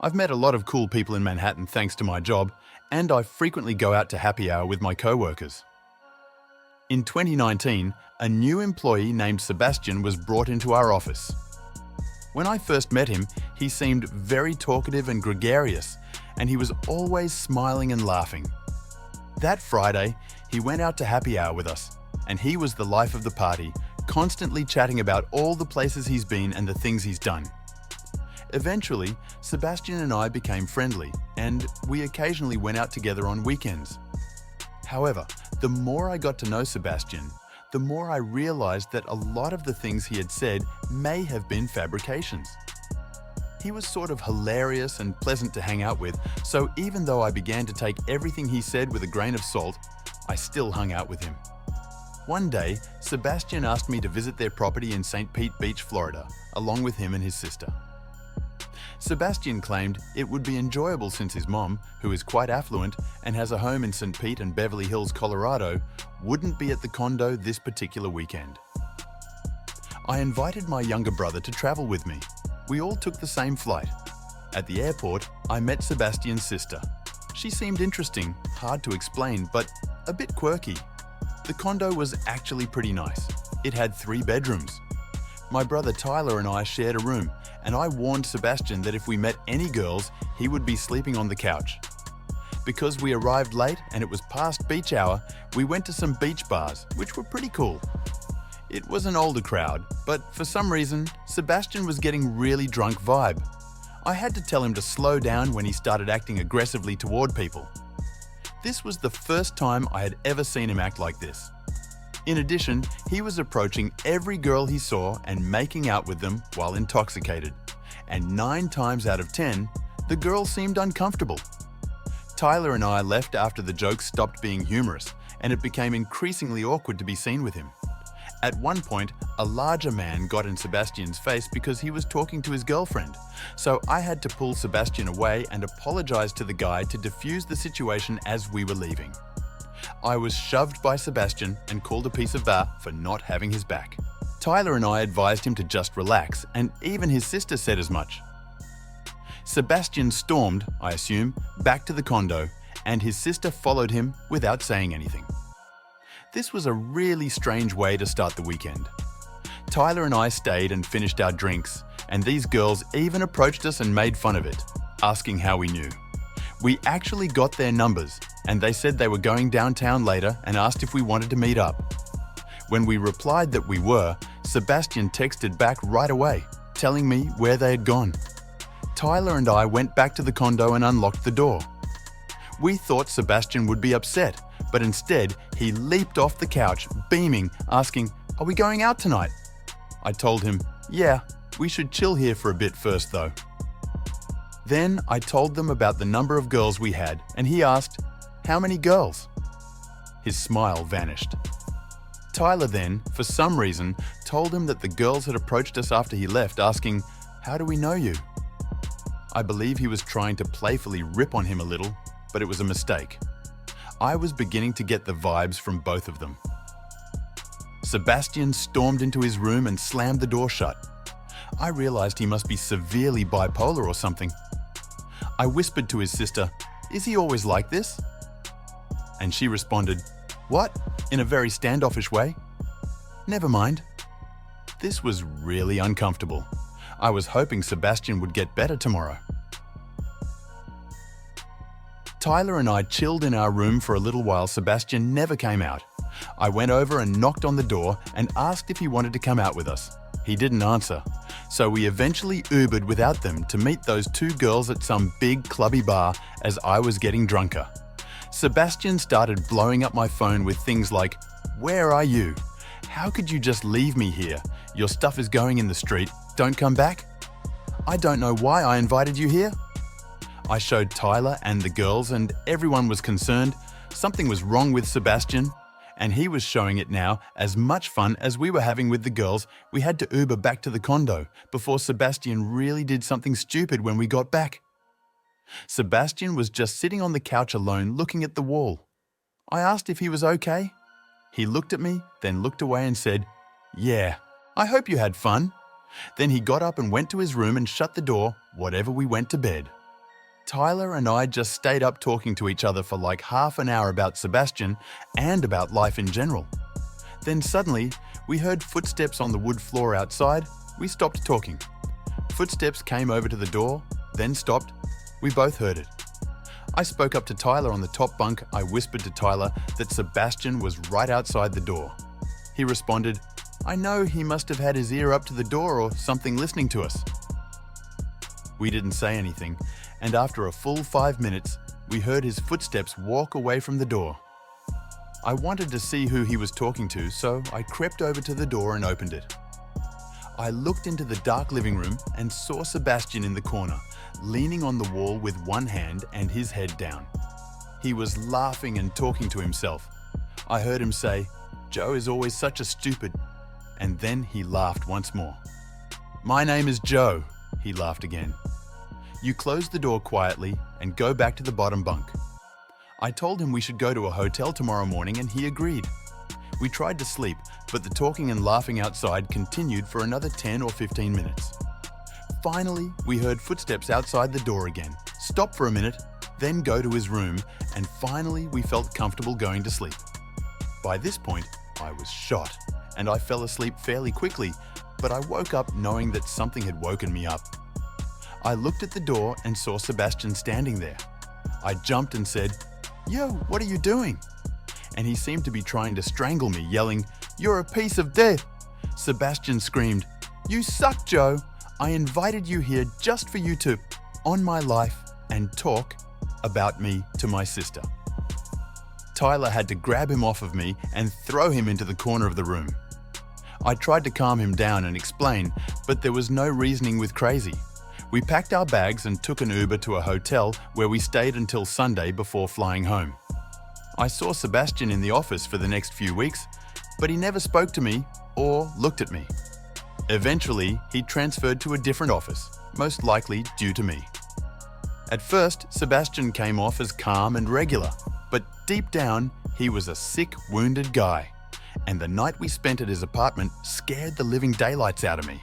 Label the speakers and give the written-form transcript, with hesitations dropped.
Speaker 1: I've met a lot of cool people in Manhattan thanks to my job, and I frequently go out to happy hour with my co-workers. In 2019, a new employee named Sebastian was brought into our office. When I first met him, he seemed very talkative and gregarious, and he was always smiling and laughing. That Friday, he went out to happy hour with us, and he was the life of the party, constantly chatting about all the places he's been and the things he's done. Eventually, Sebastian and I became friendly, and we occasionally went out together on weekends. However, the more I got to know Sebastian, the more I realized that a lot of the things he had said may have been fabrications. He was sort of hilarious and pleasant to hang out with, so even though I began to take everything he said with a grain of salt, I still hung out with him. One day, Sebastian asked me to visit their property in St. Pete Beach, Florida, along with him and his sister. Sebastian claimed it would be enjoyable since his mom, who is quite affluent and has a home in St. Pete and Beverly Hills, Colorado, wouldn't be at the condo this particular weekend. I invited my younger brother to travel with me. We all took the same flight. At the airport, I met Sebastian's sister. She seemed interesting, hard to explain, but a bit quirky. The condo was actually pretty nice. It had 3 bedrooms. My brother Tyler and I shared a room, and I warned Sebastian that if we met any girls, he would be sleeping on the couch. Because we arrived late and it was past beach hour, we went to some beach bars, which were pretty cool. It was an older crowd, but for some reason, Sebastian was getting really drunk vibe. I had to tell him to slow down when he started acting aggressively toward people. This was the first time I had ever seen him act like this. In addition, he was approaching every girl he saw and making out with them while intoxicated. And 9 times out of 10, the girls seemed uncomfortable. Tyler and I left after the jokes stopped being humorous, and it became increasingly awkward to be seen with him. At one point, a larger man got in Sebastian's face because he was talking to his girlfriend, so I had to pull Sebastian away and apologize to the guy to defuse the situation as we were leaving. I was shoved by Sebastian and called a piece of bar for not having his back. Tyler and I advised him to just relax, and even his sister said as much. Sebastian stormed, I assume, back to the condo, and his sister followed him without saying anything. This was a really strange way to start the weekend. Tyler and I stayed and finished our drinks, and these girls even approached us and made fun of it, asking how we knew. We actually got their numbers, and they said they were going downtown later and asked if we wanted to meet up. When we replied that we were, Sebastian texted back right away, telling me where they had gone. Tyler and I went back to the condo and unlocked the door. We thought Sebastian would be upset, but instead he leaped off the couch, beaming, asking, "Are we going out tonight?" I told him, "Yeah, we should chill here for a bit first though." Then I told them about the number of girls we had, and he asked, "How many girls?" His smile vanished. Tyler then, for some reason, told him that the girls had approached us after he left, asking, "How do we know you?" I believe he was trying to playfully rip on him a little, but it was a mistake. I was beginning to get the vibes from both of them. Sebastian stormed into his room and slammed the door shut. I realized he must be severely bipolar or something. I whispered to his sister, "Is he always like this?" And she responded, "What?" in a very standoffish way. Never mind. This was really uncomfortable. I was hoping Sebastian would get better tomorrow. Tyler and I chilled in our room for a little while. Sebastian never came out. I went over and knocked on the door and asked if he wanted to come out with us. He didn't answer, so we eventually Ubered without them to meet those 2 girls at some big clubby bar as I was getting drunker. Sebastian started blowing up my phone with things like, "Where are you? How could you just leave me here? Your stuff is going in the street. Don't come back. I don't know why I invited you here." I showed Tyler and the girls, and everyone was concerned. Something was wrong with Sebastian, and he was showing it now. As much fun as we were having with the girls, we had to Uber back to the condo before Sebastian really did something stupid when we got back. Sebastian was just sitting on the couch alone looking at the wall. I asked if he was okay. He looked at me, then looked away and said, "Yeah, I hope you had fun." Then he got up and went to his room and shut the door, whatever we went to bed. Tyler and I just stayed up talking to each other for like half an hour about Sebastian and about life in general. Then suddenly, we heard footsteps on the wood floor outside. We stopped talking. Footsteps came over to the door, then stopped. We both heard it. I spoke up to Tyler on the top bunk. I whispered to Tyler that Sebastian was right outside the door. He responded, "I know, he must have had his ear up to the door or something listening to us." We didn't say anything, and after a full 5 minutes, we heard his footsteps walk away from the door. I wanted to see who he was talking to, so I crept over to the door and opened it. I looked into the dark living room and saw Sebastian in the corner, leaning on the wall with one hand and his head down. He was laughing and talking to himself. I heard him say, "Joe is always such a stupid," and then he laughed once more. "My name is Joe," he laughed again. "You close the door quietly and go back to the bottom bunk." I told him we should go to a hotel tomorrow morning and he agreed. We tried to sleep, but the talking and laughing outside continued for another 10 or 15 minutes. Finally, we heard footsteps outside the door again, stop for a minute, then go to his room, and finally we felt comfortable going to sleep. By this point, I was shot, and I fell asleep fairly quickly, but I woke up knowing that something had woken me up. I looked at the door and saw Sebastian standing there. I jumped and said, "Yo, what are you doing?" And he seemed to be trying to strangle me, yelling, "You're a piece of death!" Sebastian screamed, "You suck, Joe! I invited you here just for you to, on my life, and talk about me to my sister." Tyler had to grab him off of me and throw him into the corner of the room. I tried to calm him down and explain, but there was no reasoning with crazy. We packed our bags and took an Uber to a hotel where we stayed until Sunday before flying home. I saw Sebastian in the office for the next few weeks, but he never spoke to me or looked at me. Eventually, he transferred to a different office, most likely due to me. At first, Sebastian came off as calm and regular, but deep down, he was a sick, wounded guy. And the night we spent at his apartment scared the living daylights out of me.